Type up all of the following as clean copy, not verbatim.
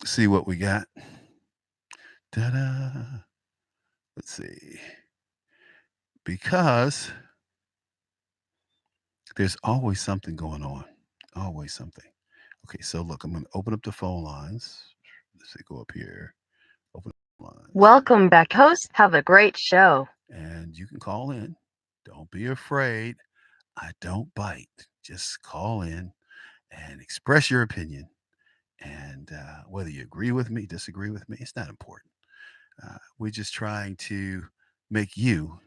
see what we got. Ta-da. Let's see. Because there's always something going on. Always something. Okay, so look, I'm going to open up the phone lines. Let's see, go up here. Open up the lines. Welcome back, host. Have a great show. And you can call in. Don't be afraid. I don't bite. Just call in and express your opinion. And whether you agree with me, disagree with me, it's not important. We're just trying to make you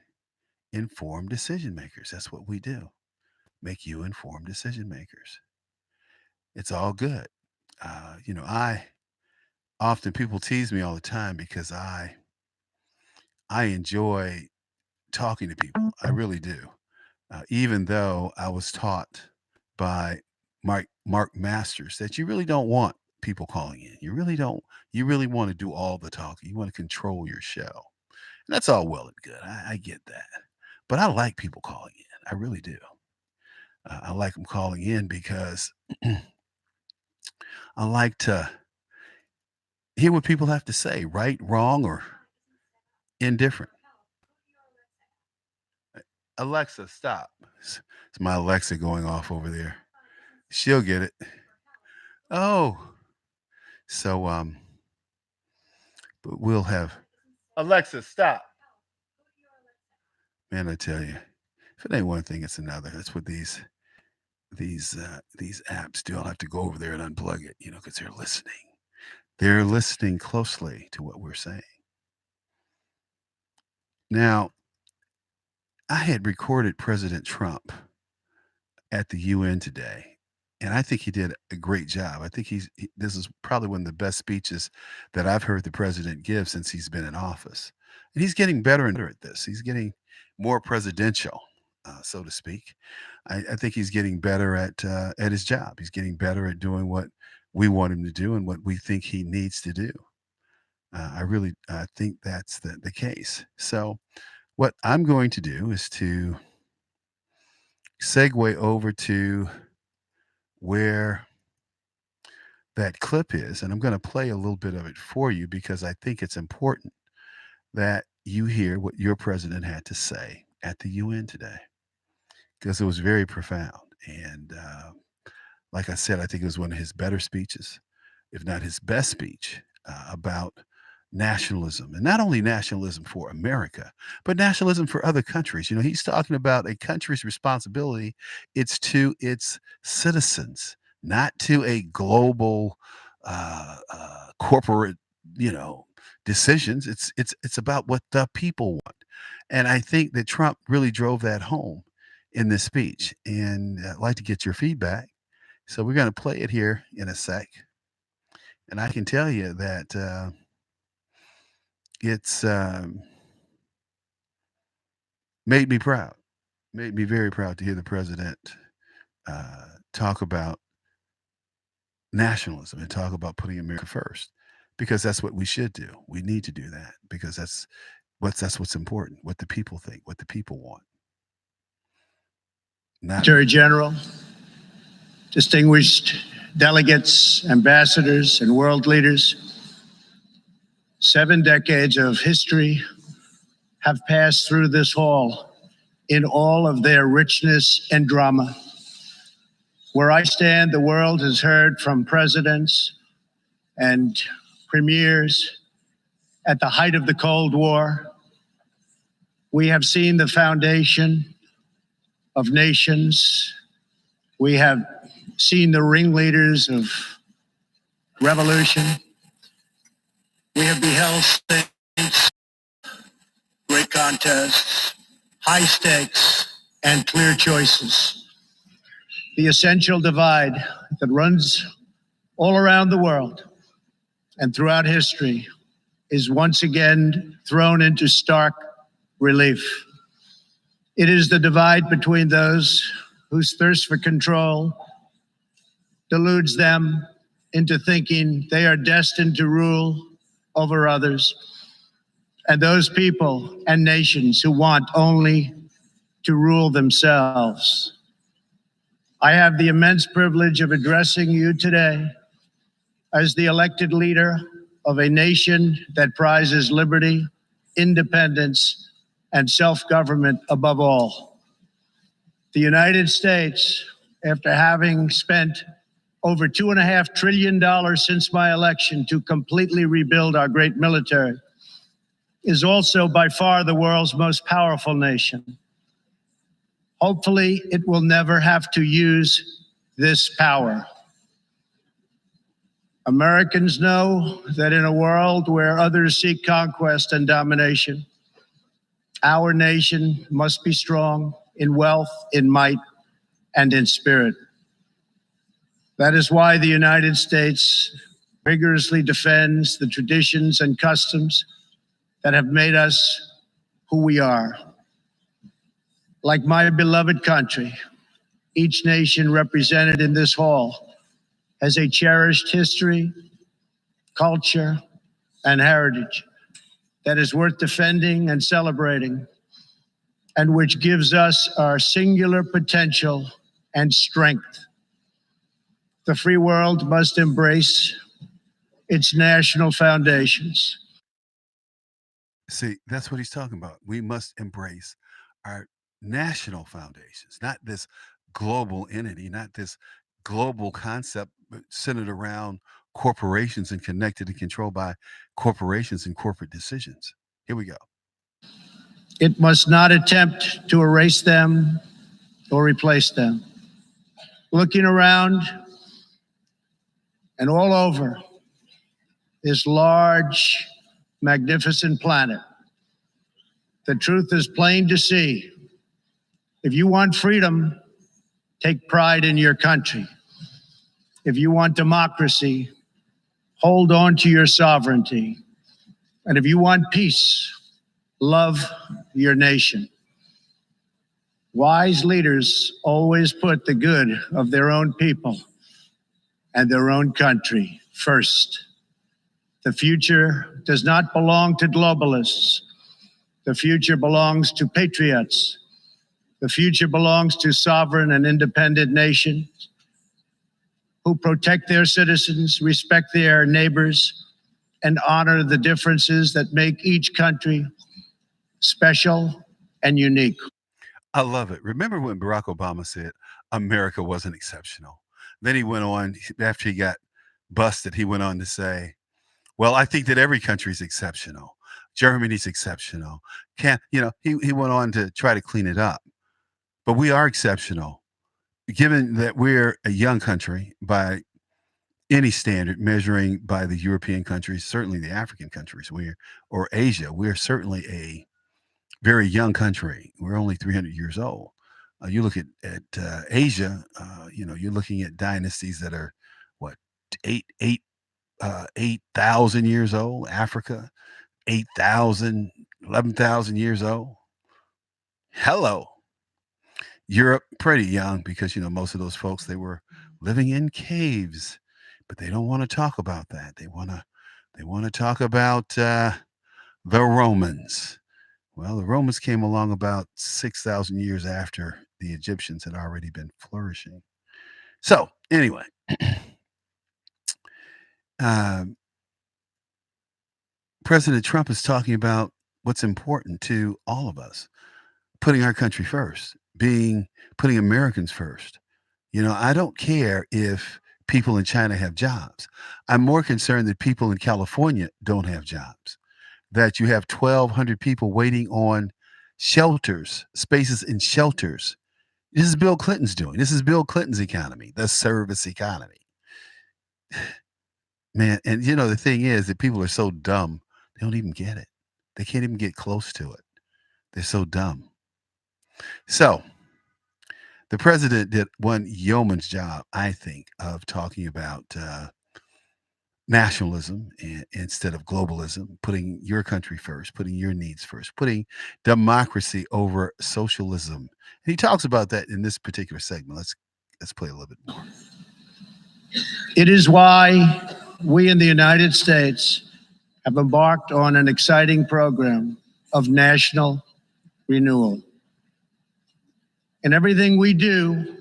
informed decision makers. That's what we do. Make you informed decision makers. It's all good. I often people tease me all the time because I enjoy talking to people. I really do. Even though I was taught by Mark Masters that you really don't want people calling in. You really don't. You really want to do all the talking. You want to control your show. And that's all well and good. I get that. But I like people calling in. I really do. I like them calling in because I like to hear what people have to say, right, wrong, or indifferent. Alexa, stop. It's my Alexa going off over there. She'll get it. Oh, so but we'll have Alexa, stop. Man, I tell you, if it ain't one thing, it's another. That's what these apps do. I'll have to go over there and unplug it, because they're listening. They're listening closely to what we're saying. Now, I had recorded President Trump at the UN today, and I think he did a great job. I think this is probably one of the best speeches that I've heard the president give since he's been in office. And he's getting better and better at this. He's getting more presidential, so to speak. I think he's getting better at his job. He's getting better at doing what we want him to do and what we think he needs to do. I really think that's the case. So, what I'm going to do is to segue over to where that clip is, and I'm going to play a little bit of it for you because I think it's important that you hear what your president had to say at the UN today because it was very profound. And like I said, I think it was one of his better speeches, if not his best speech, about nationalism, and not only nationalism for America, but nationalism for other countries. He's talking about a country's responsibility. It's to its citizens, not to a global corporate, decisions. It's about what the people want. And I think that Trump really drove that home in this speech. And I'd like to get your feedback. So we're going to play it here in a sec. And I can tell you that it's made me proud, made me very proud to hear the president talk about nationalism and talk about putting America first, because that's what we should do. We need to do that because that's what's important. What the people think, what the people want. Secretary General, distinguished delegates, ambassadors, and world leaders, 7 decades of history have passed through this hall in all of their richness and drama. Where I stand, the world has heard from presidents and premiers at the height of the Cold War. We have seen the foundation of nations. We have seen the ringleaders of revolution. We have beheld states, great contests, high stakes, and clear choices. The essential divide that runs all around the world and throughout history is once again thrown into stark relief. It is the divide between those whose thirst for control deludes them into thinking they are destined to rule over others, and those people and nations who want only to rule themselves. I have the immense privilege of addressing you today as the elected leader of a nation that prizes liberty, independence, and self-government above all. The United States, after having spent over $2.5 trillion since my election to completely rebuild our great military, is also by far the world's most powerful nation. Hopefully, it will never have to use this power. Americans know that in a world where others seek conquest and domination, our nation must be strong in wealth, in might, and in spirit. That is why the United States vigorously defends the traditions and customs that have made us who we are. Like my beloved country, each nation represented in this hall has a cherished history, culture, and heritage that is worth defending and celebrating, and which gives us our singular potential and strength. The free world must embrace its national foundations. See, that's what he's talking about. We must embrace our national foundations, not this global entity, not this global concept centered around corporations and connected and controlled by corporations and corporate decisions. Here we go. It must not attempt to erase them or replace them. Looking around and all over this large, magnificent planet, the truth is plain to see. If you want freedom, take pride in your country. If you want democracy, hold on to your sovereignty. And if you want peace, love your nation. Wise leaders always put the good of their own people and their own country first. The future does not belong to globalists. The future belongs to patriots. The future belongs to sovereign and independent nations who protect their citizens, respect their neighbors, and honor the differences that make each country special and unique. I love it. Remember when Barack Obama said America wasn't exceptional? Then he went on, after he got busted, he went on to say, well, I think that every country is exceptional. Germany's exceptional. He went on to try to clean it up. But we are exceptional, given that we're a young country by any standard, measuring by the European countries, certainly the African countries, or Asia. We're certainly a very young country. We're only 300 years old. You look at Asia, you're looking at dynasties that are what, 8,000 years old. Africa, 8,000, 11,000 years old. Hello. Europe, pretty young, because most of those folks, they were living in caves, but they don't want to talk about that. They want to talk about the Romans. Well, the Romans came along about 6,000 years after the Egyptians had already been flourishing. So anyway, President Trump is talking about what's important to all of us, putting our country first, putting Americans first. I don't care if people in China have jobs. I'm more concerned that people in California don't have jobs, that you have 1,200 people waiting on shelters, spaces in shelters. This is Bill Clinton's doing. This is Bill Clinton's economy, the service economy. Man, and the thing is that people are so dumb, they don't even get it. They can't even get close to it. They're so dumb. So the president did one yeoman's job, I think, of talking about nationalism instead of globalism, putting your country first, putting your needs first, putting democracy over socialism. And he talks about that in this particular segment. Let's play a little bit more. It is why we in the United States have embarked on an exciting program of national renewal. In everything we do,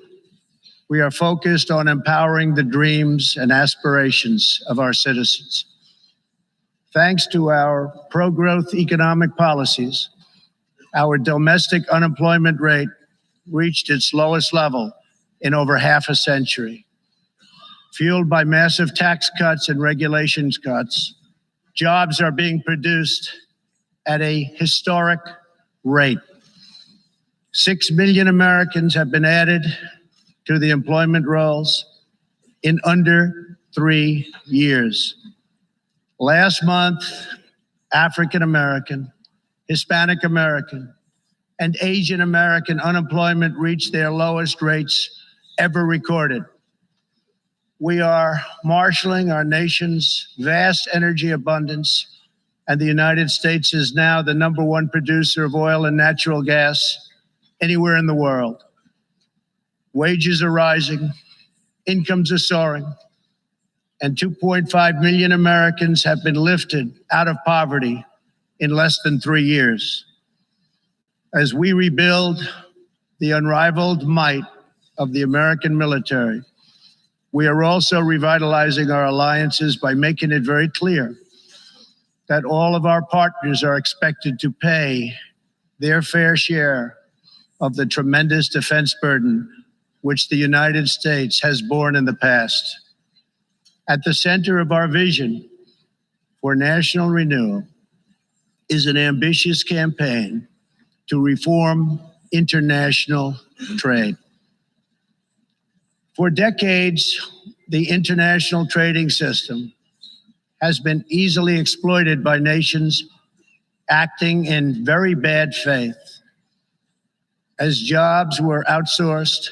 We are focused on empowering the dreams and aspirations of our citizens. Thanks to our pro growth economic policies, our domestic unemployment rate reached its lowest level in over half a century. Fueled by massive tax cuts and regulations cuts, jobs are being produced at a historic rate. 6 million Americans have been added to the employment rolls in under 3 years. Last month, African American, Hispanic American, and Asian American unemployment reached their lowest rates ever recorded. We are marshaling our nation's vast energy abundance, and the United States is now the #1 producer of oil and natural gas anywhere in the world. Wages are rising, incomes are soaring, and 2.5 million Americans have been lifted out of poverty in less than 3 years. As we rebuild the unrivaled might of the American military, we are also revitalizing our alliances by making it very clear that all of our partners are expected to pay their fair share of the tremendous defense burden which the United States has borne in the past. At the center of our vision for national renewal is an ambitious campaign to reform international trade. For decades, the international trading system has been easily exploited by nations acting in very bad faith. As jobs were outsourced,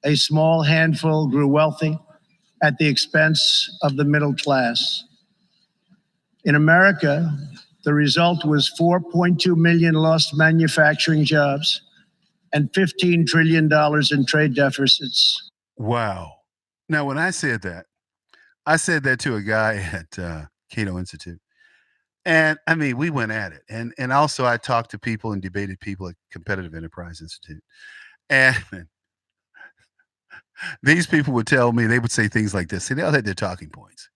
a small handful grew wealthy at the expense of the middle class. In America, the result was 4.2 million lost manufacturing jobs and $15 trillion in trade deficits. Wow. Now, when I said that to a guy at Cato Institute. And I mean, we went at it. And also I talked to people and debated people at Competitive Enterprise Institute. And these people would tell me, they would say things like this. See, they all had their talking points.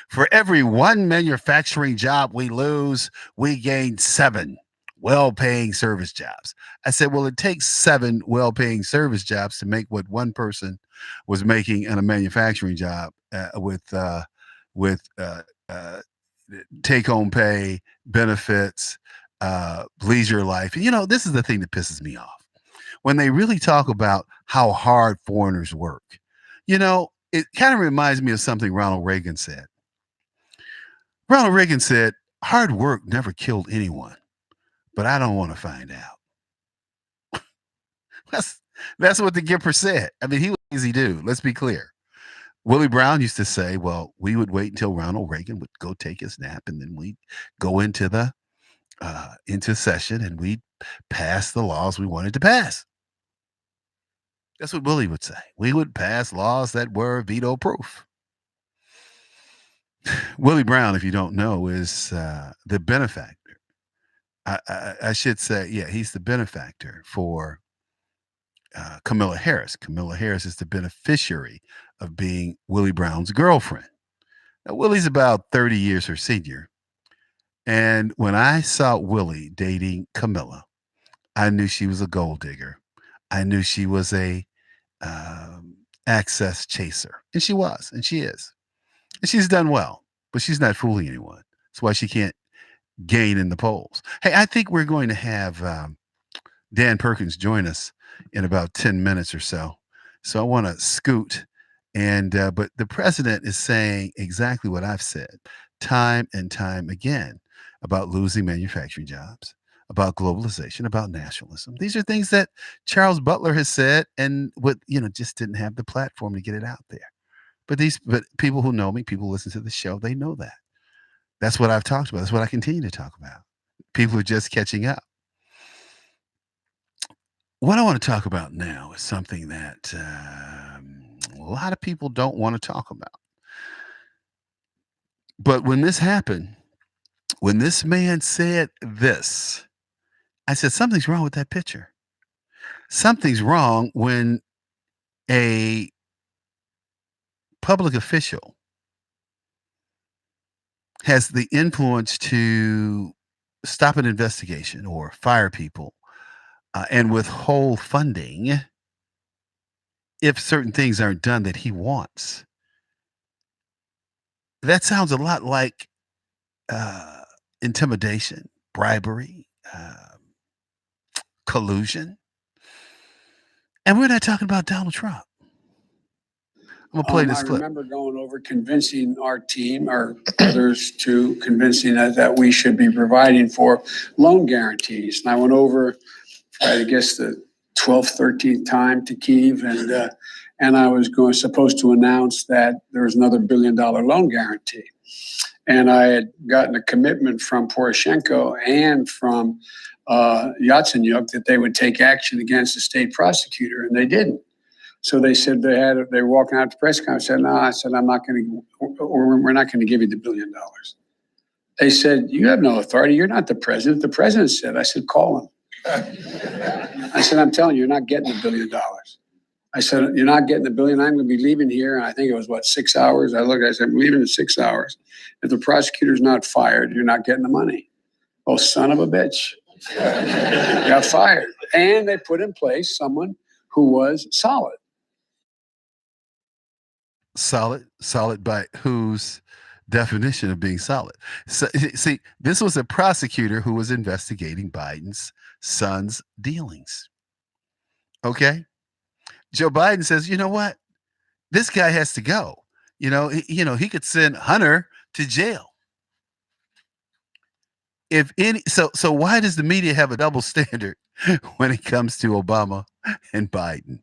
For every one manufacturing job we lose, we gain 7 well-paying service jobs. I said, well, it takes 7 well-paying service jobs to make what one person was making in a manufacturing job with take-home pay, benefits, leisure life. You know, this is the thing that pisses me off. When they really talk about how hard foreigners work, you know, it kind of reminds me of something Ronald Reagan said. Ronald Reagan said, hard work never killed anyone, but I don't want to find out. That's, that's what the Gipper said. I mean, he was an easy dude. Let's be clear. Willie Brown used to say, well, we would wait until Ronald Reagan would go take his nap, and then we'd go into session and we'd pass the laws we wanted to pass. That's what Willie would say. We would pass laws that were veto proof. Willie Brown, if you don't know, is the benefactor. I should say, yeah, he's the benefactor for Camilla Harris. Camilla Harris is the beneficiary of being Willie Brown's girlfriend. Now, Willie's about 30 years her senior. And when I saw Willie dating Camilla, I knew she was a gold digger. I knew she was a access chaser. And she was, and she is. And she's done well, but she's not fooling anyone. That's why she can't gain in the polls. Hey, I think we're going to have Dan Perkins join us in about 10 minutes or so. So I want to scoot. But the president is saying exactly what I've said time and time again about losing manufacturing jobs, about globalization, about nationalism. These are things that Charles Butler has said and just didn't have the platform to get it out there. But people who know me, people who listen to the show, they know that. That's what I've talked about. That's what I continue to talk about. People are just catching up. What I want to talk about now is something that a lot of people don't want to talk about. But when this happened, when this man said this, I said, something's wrong with that picture. Something's wrong when a public official has the influence to stop an investigation or fire people and withhold funding if certain things aren't done that he wants. That sounds a lot like uh, intimidation, bribery, collusion. And we're not talking about Donald Trump. I'm going to play this I clip. remember going over convincing our team, or others, to convincing us that we should be providing for loan guarantees. And I went over, I guess, the 12th, 13th time to Kyiv, and I was supposed to announce that there was another $1 billion loan guarantee. And I had gotten a commitment from Poroshenko and from Yatsenyuk that they would take action against the state prosecutor, and they didn't. So they said they were walking out to press conference. I said, no, I'm not going to, or we're not going to give you the $1 billion. They said, you have no authority. You're not the president. The president said. I said, call him. I said, I'm telling you, you're not getting the $1 billion. I said, you're not getting the $1 billion. I'm going to be leaving here. And I think it was 6 hours. I said, I'm leaving in 6 hours. If the prosecutor's not fired, you're not getting the money. Oh, son of a bitch. Got fired. And they put in place someone who was solid. Solid by whose definition of being solid? So, see, this was a prosecutor who was investigating Biden's son's dealings. Okay. Joe Biden says, you know what? This guy has to go. He could send Hunter to jail. So why does the media have a double standard when it comes to Obama and Biden?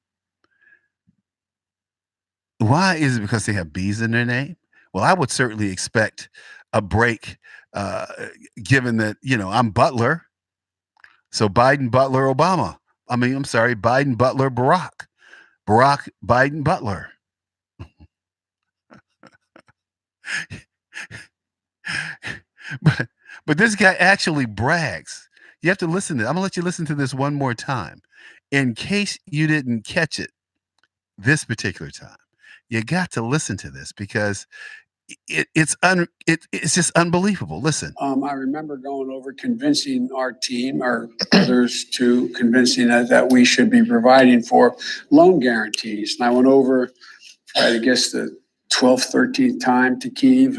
Why is it because they have B's in their name? Well, I would certainly expect a break, given that, I'm Butler. So Biden, Butler, Obama. I'm sorry, Biden, Butler, Barack. Barack, Biden, Butler. But this guy actually brags. You have to listen to it. I'm going to let you listen to this one more time in case you didn't catch it this particular time. You got to listen to this because it's just unbelievable. Listen. I remember going over convincing our team, or others, to convincing us that we should be providing for loan guarantees. And I went over, I guess, the 12th, 13th time to Kyiv,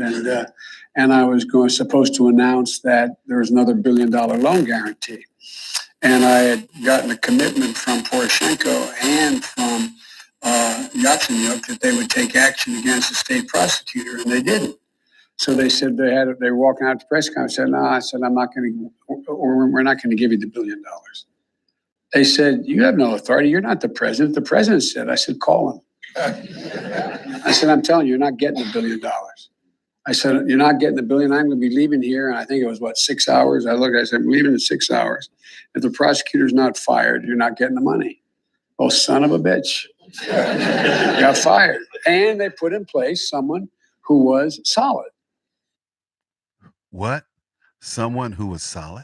and I was supposed to announce that there was another $1 billion loan guarantee. And I had gotten a commitment from Poroshenko and from Yatsenyuk that they would take action against the state prosecutor, and they didn't. So they said they were walking out to press conference. I said, I'm not going to, or we're not going to give you the $1 billion. They said, you have no authority. You're not the president. The president said. I said, call him. I said, I'm telling you, you're not getting the $1 billion. I said, you're not getting the $1 billion. I'm going to be leaving here. And I think it was 6 hours. I said, I'm leaving in 6 hours. If the prosecutor's not fired, you're not getting the money. Oh, son of a bitch. Got fired. And they put in place someone who was solid. What? Someone who was solid?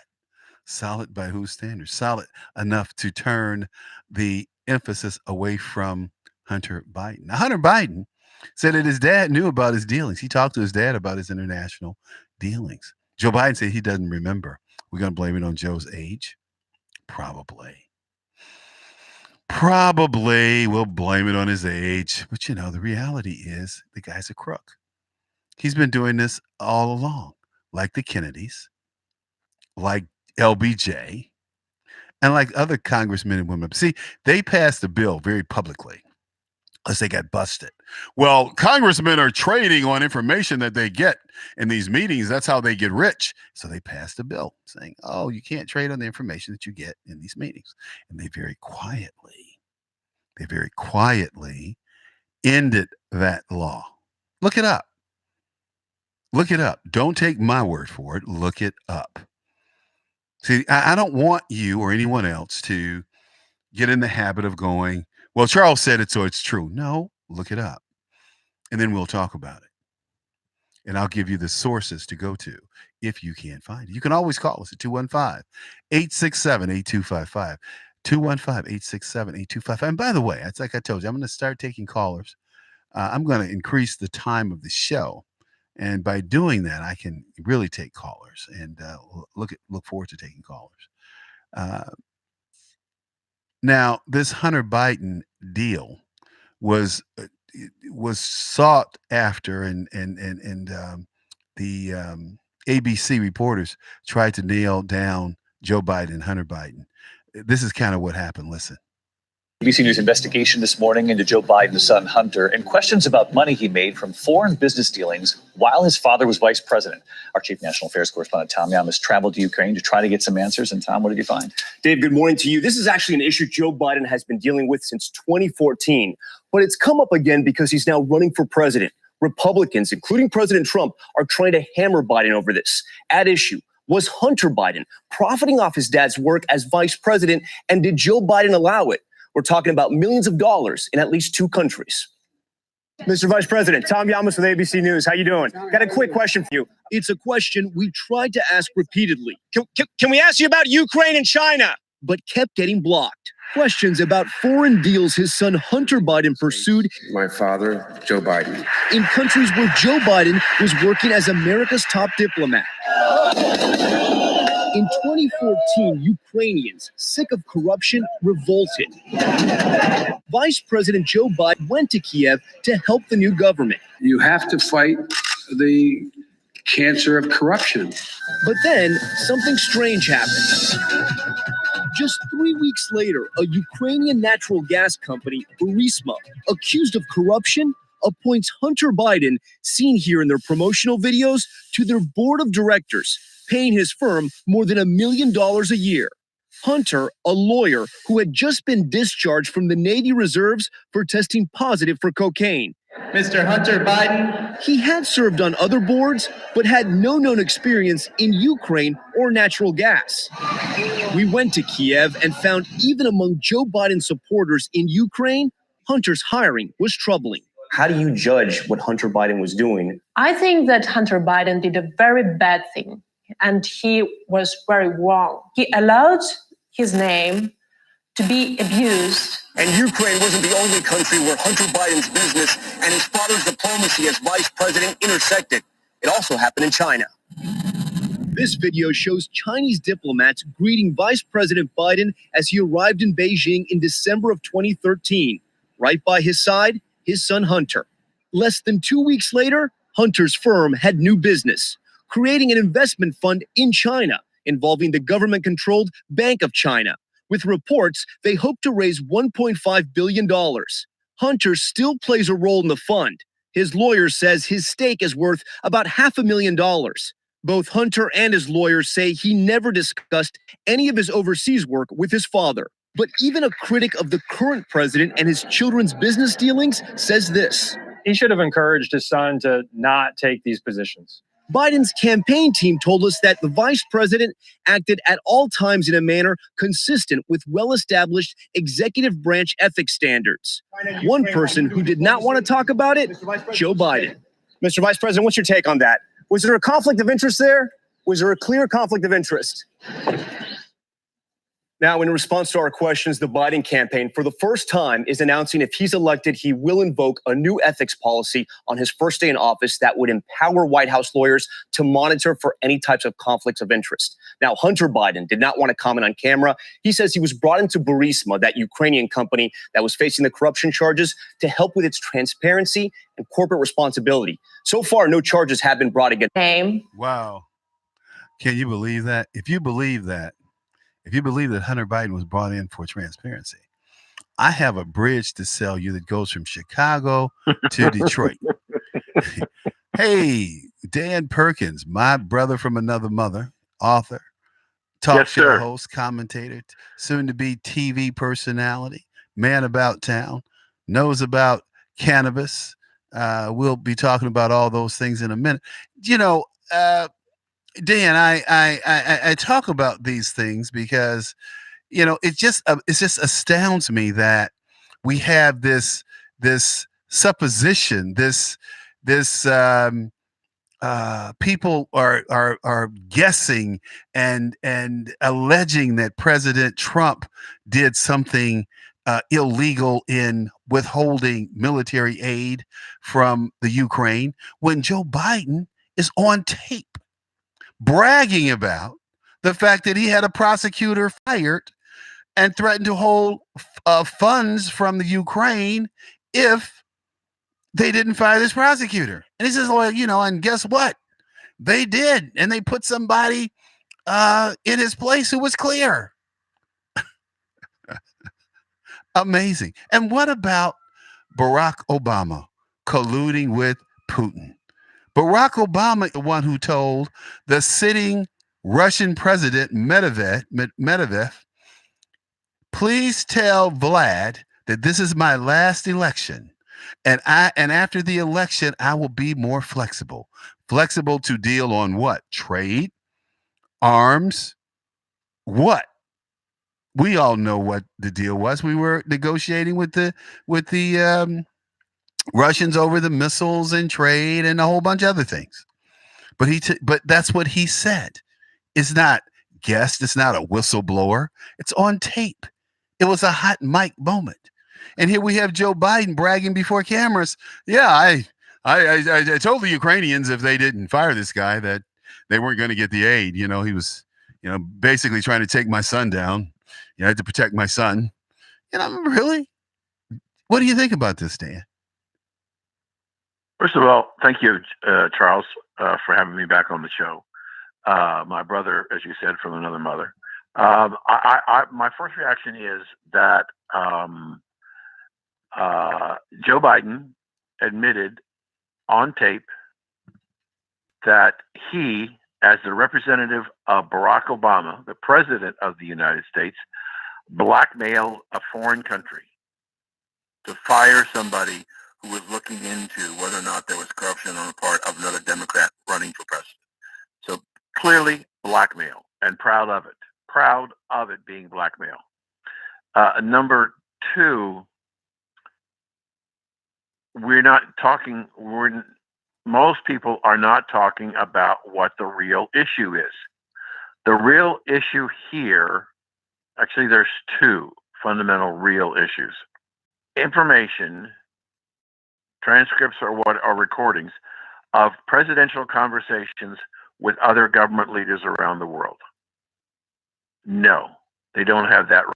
Solid by whose standards? Solid enough to turn the emphasis away from Hunter Biden. Now, Hunter Biden said that his dad knew about his dealings. He talked to his dad about his international dealings. Joe Biden said he doesn't remember. We're going to blame it on Joe's age? Probably. We'll blame it on his age. But, the reality is the guy's a crook. He's been doing this all along, like the Kennedys, like LBJ, and like other congressmen and women. See, they passed a bill very publicly because they got busted. Well, congressmen are trading on information that they get in these meetings. That's how they get rich. So they passed a bill saying, oh, you can't trade on the information that you get in these meetings. And they very quietly ended that law. Look it up. Don't take my word for it. Look it up. See, I don't want you or anyone else to get in the habit of going, well, Charles said it, so it's true. No, look it up. And then we'll talk about it. And I'll give you the sources to go to if you can't find it. You can always call us at 215-867-8255. 215-867-8255. And by the way, it's like I told you, I'm going to start taking callers I'm going to increase the time of the show. And by doing that, I can really take callers and look forward to taking callers. Uh, Now, this Hunter Biden deal was was sought after, and the ABC reporters tried to nail down Joe Biden and Hunter Biden. This is kind of what happened. Listen. ABC News investigation this morning into Joe Biden's son Hunter and questions about money he made from foreign business dealings while his father was vice president. Our chief national affairs correspondent Tom Yamas traveled to Ukraine to try to get some answers. And Tom, what did you find? Dave, good morning to you. This is actually an issue Joe Biden has been dealing with since 2014, but it's come up again because he's now running for president. Republicans, including President Trump, are trying to hammer Biden over this. At issue was Hunter Biden profiting off his dad's work as vice president, and did Joe Biden allow it? We're talking about millions of dollars in at least 2 countries. Mr. Vice President, Tom Yamas with ABC News. How you doing? Got a quick question for you. It's a question we tried to ask repeatedly. Can we ask you about Ukraine and China? But kept getting blocked. Questions about foreign deals his son Hunter Biden pursued. My father, Joe Biden. In countries where Joe Biden was working as America's top diplomat. In 2014, Ukrainians, sick of corruption, revolted. Vice President Joe Biden went to Kiev to help the new government. You have to fight the cancer of corruption. But then something strange happened. Just 3 weeks later, a Ukrainian natural gas company, Burisma, accused of corruption, appoints Hunter Biden, seen here in their promotional videos, to their board of directors, paying his firm more than $1 million a year. Hunter, a lawyer who had just been discharged from the Navy Reserves for testing positive for cocaine. Mr. Hunter Biden. He had served on other boards, but had no known experience in Ukraine or natural gas. We went to Kiev and found even among Joe Biden supporters in Ukraine, Hunter's hiring was troubling. How do you judge what Hunter Biden was doing? I think that Hunter Biden did a very bad thing, and he was very wrong. He allowed his name to be abused. And Ukraine wasn't the only country where Hunter Biden's business and his father's diplomacy as vice president intersected. It also happened in China. This video shows Chinese diplomats greeting Vice President Biden as he arrived in Beijing in December of 2013. Right by his side, his son Hunter. Less than 2 weeks later, Hunter's firm had new business, creating an investment fund in China involving the government-controlled Bank of China. With reports, they hope to raise $1.5 billion. Hunter still plays a role in the fund. His lawyer says his stake is worth about $500,000. Both Hunter and his lawyers say he never discussed any of his overseas work with his father. But even a critic of the current president and his children's business dealings says this. He should have encouraged his son to not take these positions. Biden's campaign team told us that the vice president acted at all times in a manner consistent with well-established executive branch ethics standards. One person who did not want to talk about it, Joe Biden. Mr. Vice President, what's your take on that? Was there a conflict of interest there? Was there a clear conflict of interest? Now, in response to our questions, the Biden campaign, for the first time, is announcing if he's elected, he will invoke a new ethics policy on his first day in office that would empower White House lawyers to monitor for any types of conflicts of interest. Now, Hunter Biden did not want to comment on camera. He says he was brought into Burisma, that Ukrainian company that was facing the corruption charges, to help with its transparency and corporate responsibility. So far, no charges have been brought against him. Wow. Can you believe that? If you believe that Hunter Biden was brought in for transparency, I have a bridge to sell you that goes from Chicago to Detroit. Hey, Dan Perkins, my brother from another mother, author, talk show host, commentator, soon to be TV personality, man about town, knows about cannabis. We'll be talking about all those things in a minute. You know, Dan, I talk about these things because, you know, it just astounds me that we have this supposition, this people are guessing and alleging that President Trump did something illegal in withholding military aid from the Ukraine when Joe Biden is on tape bragging about the fact that he had a prosecutor fired and threatened to hold funds from the Ukraine if they didn't fire this prosecutor. And he says, well, and guess what? They did. And they put somebody in his place who was clear. Amazing. And what about Barack Obama colluding with Putin? Barack Obama, the one who told the sitting Russian president Medvedev, please tell Vlad that this is my last election. And after the election, I will be more flexible. Flexible to deal on what? Trade, arms, what? We all know what the deal was. We were negotiating with the Russians over the missiles and trade and a whole bunch of other things. But that's what he said. It's not guessed. It's not a whistleblower. It's on tape. It was a hot mic moment. And here we have Joe Biden bragging before cameras. Yeah, I told the Ukrainians if they didn't fire this guy that they weren't going to get the aid. He was, basically trying to take my son down. I had to protect my son. Really? What do you think about this, Dan? First of all, thank you, Charles, for having me back on the show. My brother, as you said, from another mother. My first reaction is that Joe Biden admitted on tape that he, as the representative of Barack Obama, the president of the United States, blackmailed a foreign country to fire somebody who was looking into whether or not there was corruption on the part of another Democrat running for president. So clearly blackmail, and proud of it being blackmail. Number two, most people are not talking about what the real issue is. The real issue here, actually there's two fundamental real issues. Information, transcripts or recordings of presidential conversations with other government leaders around the world. No, they don't have that right.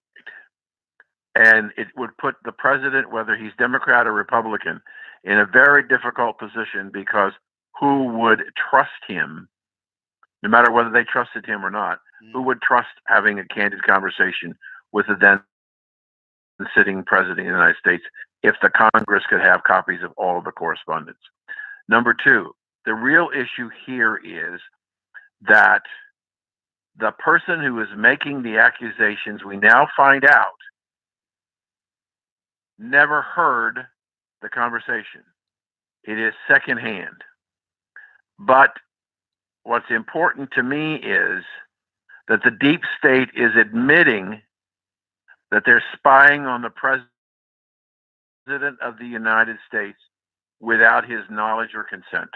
And it would put the president, whether he's Democrat or Republican, in a very difficult position, because who would trust him, no matter whether they trusted him or not, who would trust having a candid conversation with the then sitting president of the United States if the Congress could have copies of all of the correspondence? Number two, the real issue here is that the person who is making the accusations, we now find out, never heard the conversation. It is secondhand. But what's important to me is that the deep state is admitting that they're spying on the president of the United States without his knowledge or consent.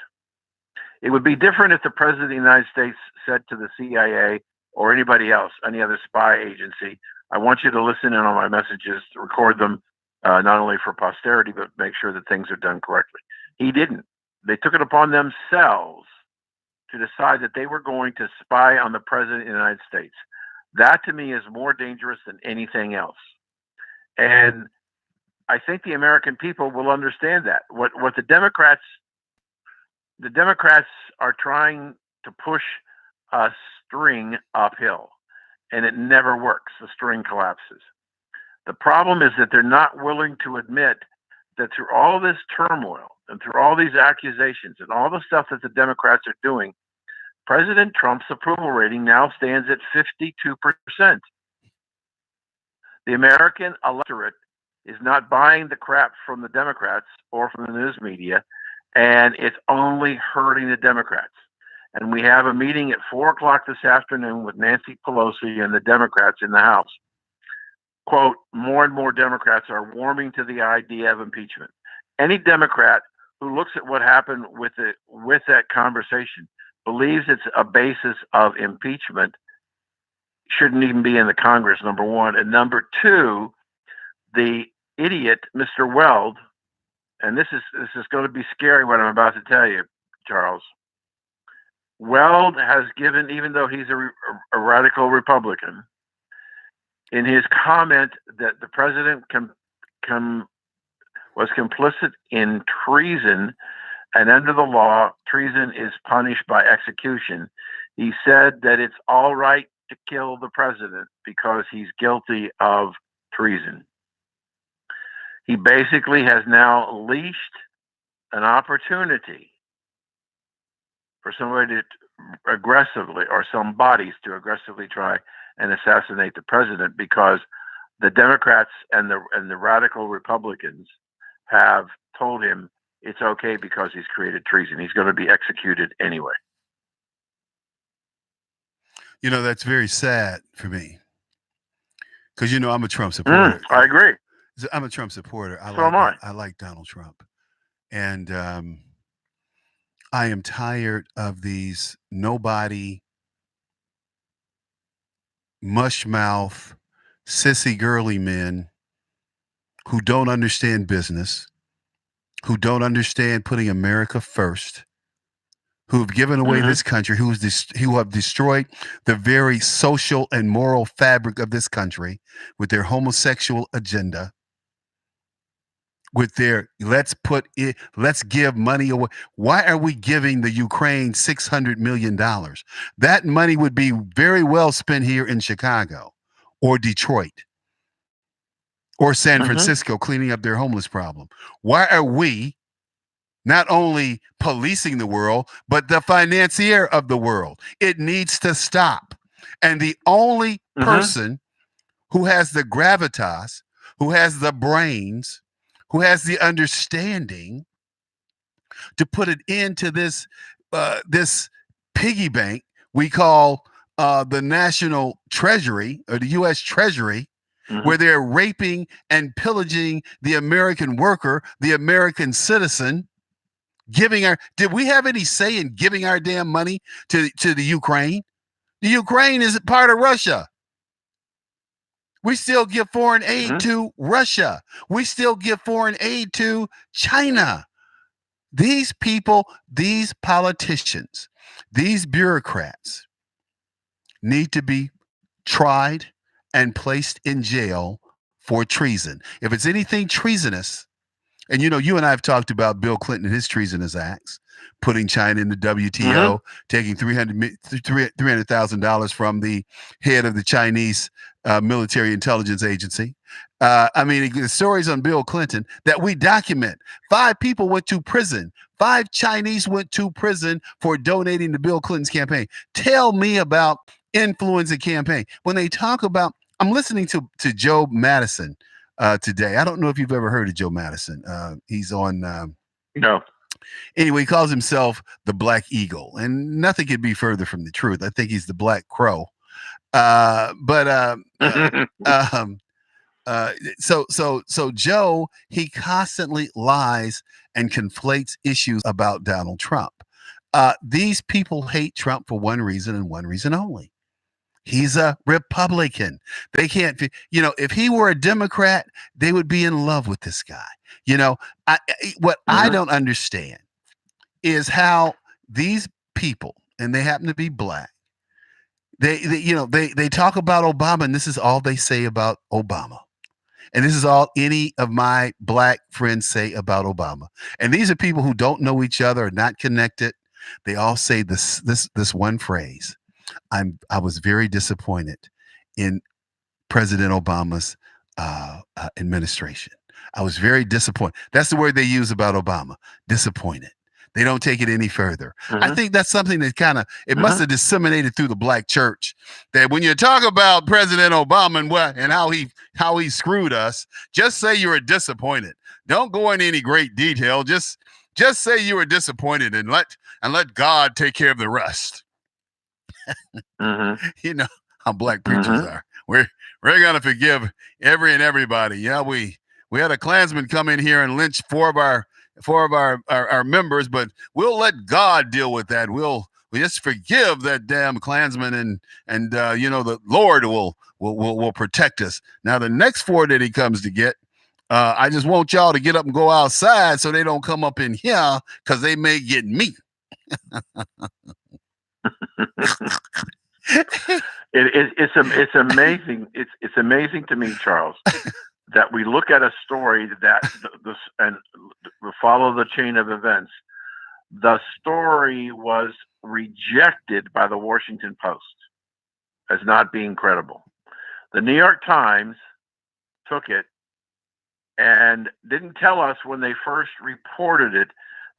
It would be different if the president of the United States said to the CIA or anybody else, any other spy agency, I want you to listen in on my messages, record them, not only for posterity, but make sure that things are done correctly. He didn't. They took it upon themselves to decide that they were going to spy on the president of the United States. That, to me, is more dangerous than anything else. And I think the American people will understand that. What the Democrats are trying to push a string uphill, and it never works. The string collapses. The problem is that they're not willing to admit that through all this turmoil and through all these accusations and all the stuff that the Democrats are doing, President Trump's approval rating now stands at 52%. The American electorate is not buying the crap from the Democrats or from the news media, and it's only hurting the Democrats. And we have a meeting at 4:00 this afternoon with Nancy Pelosi and the Democrats in the House. Quote, more and more Democrats are warming to the idea of impeachment. Any Democrat who looks at what happened with that conversation believes it's a basis of impeachment shouldn't even be in the Congress, number one. And number two, the idiot, Mr. Weld, and this is going to be scary what I'm about to tell you, Charles. Weld has given, even though he's a radical Republican, in his comment that the president was complicit in treason, and under the law, treason is punished by execution. He said that it's all right to kill the president because he's guilty of treason. He basically has now leashed an opportunity for somebody to aggressively, or some bodies to aggressively try and assassinate the president, because the Democrats and the radical Republicans have told him it's okay because he's created treason. He's going to be executed anyway. You know, that's very sad for me because, you know, I'm a Trump supporter. I agree. I'm a Trump supporter. I like Donald Trump. And I am tired of these nobody, mushmouth, sissy girly men who don't understand business, who don't understand putting America first, who have given away this country, who have destroyed the very social and moral fabric of this country with their homosexual agenda, with their let's give money away. Why are we giving the Ukraine $600 million? That money would be very well spent here in Chicago or Detroit or San Francisco cleaning up their homeless problem. Why are we not only policing the world, but the financier of the world? It needs to stop. And the only person who has the gravitas, who has the brains, who has the understanding to put it into this this piggy bank we call the National Treasury, or the U.S. Treasury, where they're raping and pillaging the American worker, the American citizen, did we have any say in giving our damn money to the Ukraine? The Ukraine is part of Russia. We still give foreign aid to Russia. We still give foreign aid to China. These people, these politicians, these bureaucrats need to be tried and placed in jail for treason. If it's anything treasonous, and you know, you and I have talked about Bill Clinton and his treasonous acts, putting China in the WTO, taking $300,000 from the head of the Chinese military intelligence agency. I mean, the stories on Bill Clinton that we document. 5 people went to prison. 5 Chinese went to prison for donating to Bill Clinton's campaign. Tell me about influence a campaign. When they talk about, I'm listening to Joe Madison today. I don't know if you've ever heard of Joe Madison. He's on. No. Anyway, he calls himself the Black Eagle, and nothing could be further from the truth. I think he's the Black Crow. So Joe, he constantly lies and conflates issues about Donald Trump. These people hate Trump for one reason and one reason only. He's a Republican. They can't, you know, if he were a Democrat, they would be in love with this guy. You know, I don't understand is how these people, and they happen to be black, they talk about Obama, and this is all they say about Obama. And this is all any of my black friends say about Obama. And these are people who don't know each other, are not connected. They all say this one phrase. I was very disappointed in President Obama's administration. I was very disappointed. That's the word they use about Obama. Disappointed. They don't take it any further. I think that's something that kind of, it must have disseminated through the black church, that when you talk about President Obama and how he screwed us, just say you were disappointed. Don't go into any great detail. Just say you were disappointed and let God take care of the rest. You know how black preachers are. We're gonna forgive everybody. Yeah, we had a Klansman come in here and lynch 4 of our members, but we'll let God deal with that. We'll We just forgive that damn Klansman, and the Lord will protect us. Now the next 4 that he comes to get, I just want y'all to get up and go outside so they don't come up in here because they may get me. It's amazing. It's amazing to me, Charles, that we look at a story that this and we follow the chain of events. The story was rejected by the Washington Post as not being credible. The New York Times took it and didn't tell us when they first reported it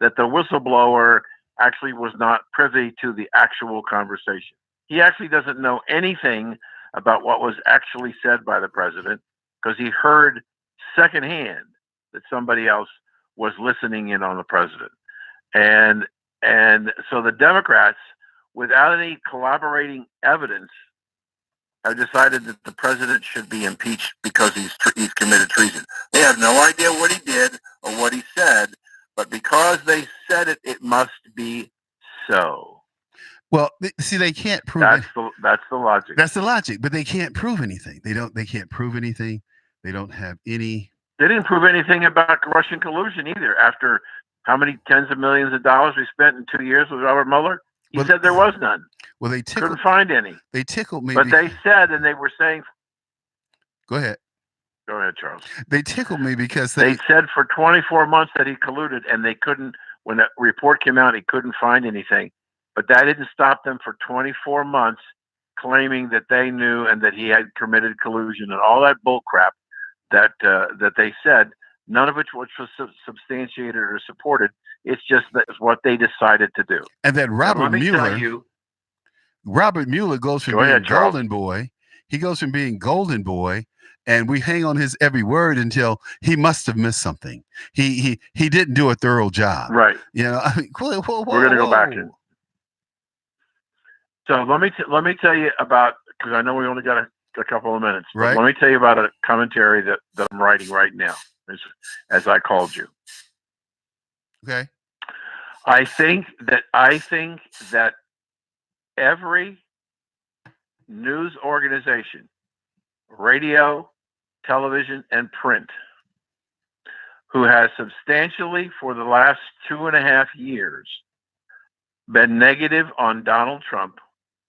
that the whistleblower actually was not privy to the actual conversation. He actually doesn't know anything about what was actually said by the president because he heard secondhand that somebody else was listening in on the president. And so the Democrats, without any collaborating evidence, have decided that the president should be impeached because he's committed treason. They have no idea what he did or what he said, but because they said it, it must be so. Well, see, they can't prove That's it. That's the logic. That's the logic, but they can't prove anything. They can't prove anything. They don't have any. They didn't prove anything about Russian collusion either. After how many tens of millions of dollars we spent in 2 years with Robert Mueller, he said there was none. Well, they couldn't find any. They tickled me. But they said, and they were saying. Go ahead. Go ahead, Charles. They tickled me because they said for 24 months that he colluded, and they couldn't. When the report came out, he couldn't find anything. But that didn't stop them for 24 months claiming that they knew and that he had committed collusion and all that bull crap that they said. None of which was substantiated or supported. It's just that's what they decided to do. And that Robert Mueller goes from being Golden Boy. He goes from being Golden Boy, and we hang on his every word until he must have missed something. He didn't do a thorough job. Right. I mean, we're going to go back in. So let me tell you about, because I know we only got a couple of minutes. Right. Let me tell you about a commentary that I'm writing right now, as I called you. Okay. I think that every news organization, radio, television, and print, who has substantially for the last 2.5 years been negative on Donald Trump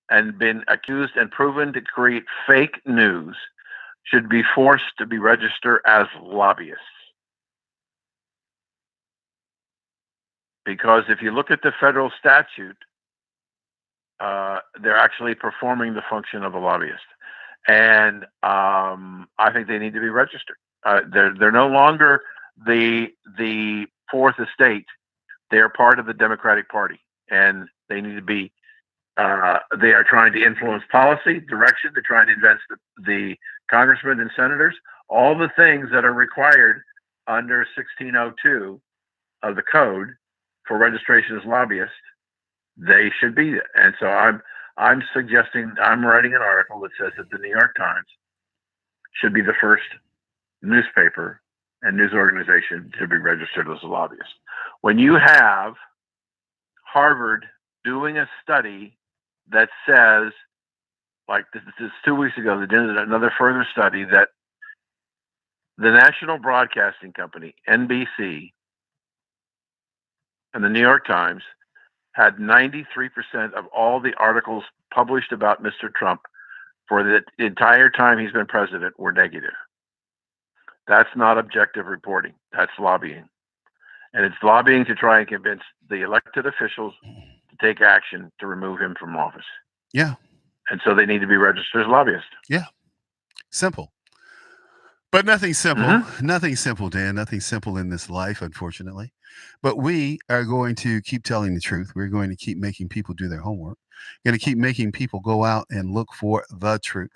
and been accused and proven to create fake news should be forced to be registered as lobbyists. Because if you look at the federal statute, they're actually performing the function of a lobbyist. And I think they need to be registered. They're no longer the fourth estate. They're part of the Democratic Party, and they need to be. They are trying to influence policy, direction. They're trying to influence the congressmen and senators. All the things that are required under 1602 of the code for registration as lobbyists, they should be there. And so I'm suggesting, I'm writing an article that says that the New York Times should be the first newspaper and news organization to be registered as a lobbyist. When you have Harvard doing a study that says, like this is 2 weeks ago, they did another further study that the National Broadcasting Company, NBC, and the New York Times had 93% of all the articles published about Mr. Trump for the entire time he's been president were negative. That's not objective reporting. That's lobbying. And it's lobbying to try and convince the elected officials to take action to remove him from office. Yeah. And so they need to be registered as lobbyists. Yeah. Simple. But nothing simple. Mm-hmm. Nothing simple, Dan. Nothing simple in this life, unfortunately. But we are going to keep telling the truth. We're going to keep making people do their homework. We're going to keep making people go out and look for the truth.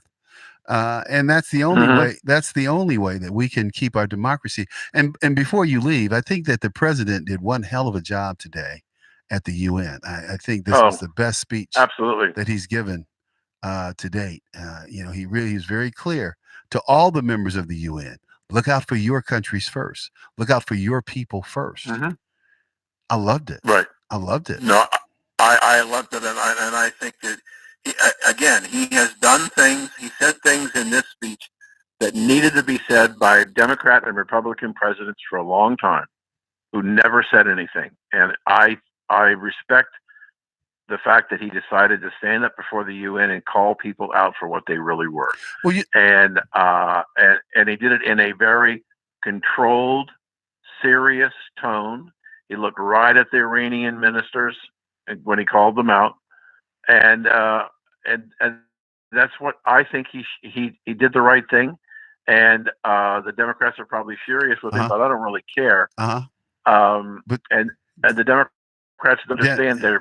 And that's the only way. That's the only way that we can keep our democracy. And before you leave, I think that the president did one hell of a job today at the UN. I think this was the best speech absolutely that he's given to date. He really is very clear to all the members of the UN. Look out for your countries first. Look out for your people first. Mm-hmm. I loved it. Right. I loved it. No, I loved it, and I think that he has done things. He said things in this speech that needed to be said by Democrat and Republican presidents for a long time, who never said anything. And I respect the fact that he decided to stand up before the UN and call people out for what they really were. Well, And he did it in a very controlled, serious tone. He looked right at the Iranian ministers when he called them out, and that's what I think he did the right thing. And the Democrats are probably furious with him, but I don't really care. But and the Democrats understand they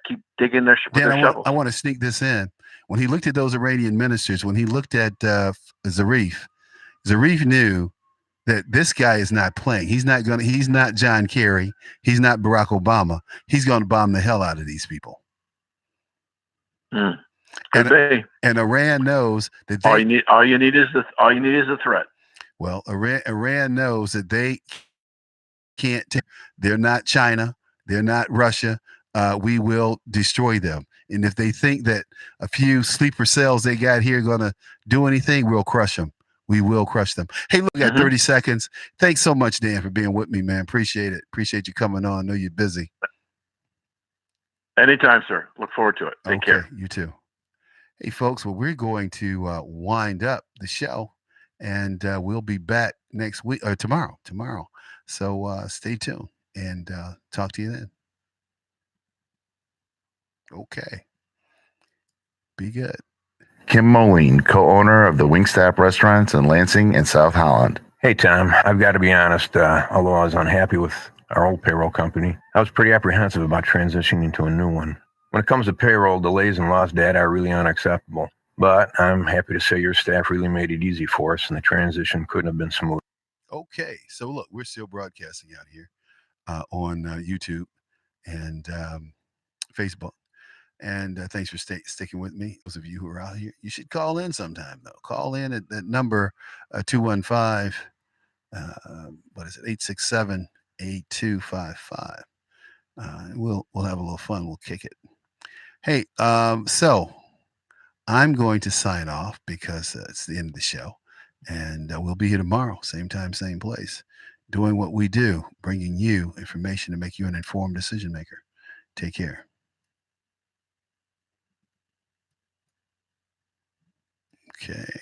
keep digging their with Dan, their shovels. I want to sneak this in. When he looked at those Iranian ministers, when he looked at Zarif knew that this guy is not playing. He's not John Kerry. He's not Barack Obama. He's going to bomb the hell out of these people. Could be. And Iran knows that all you need is the threat. Well, Iran knows that they can't. They're not China. They're not Russia. We will destroy them. And if they think that a few sleeper cells they got here are going to do anything, we'll crush them. We will crush them. Hey, look, at 30 seconds. Thanks so much, Dan, for being with me, man. Appreciate it. Appreciate you coming on. I know you're busy. Anytime, sir. Look forward to it. Take care. You too. Hey, folks, well, we're going to wind up the show, and we'll be back next week or tomorrow. So stay tuned and talk to you then. Okay. Be good. Kim Moline, co-owner of the Wingstop restaurants in Lansing and South Holland. Hey, Tom, I've got to be honest. Although I was unhappy with our old payroll company, I was pretty apprehensive about transitioning into a new one. When it comes to payroll, delays and lost data are really unacceptable. But I'm happy to say your staff really made it easy for us, and the transition couldn't have been smooth. Okay, so look, we're still broadcasting out here on YouTube and Facebook. And thanks for sticking with me. Those of you who are out here, you should call in sometime, though. Call in at that number 215, what is it, 867-8255. We'll have a little fun. We'll kick it. Hey, so I'm going to sign off because it's the end of the show. And we'll be here tomorrow, same time, same place, doing what we do, bringing you information to make you an informed decision maker. Take care. Okay.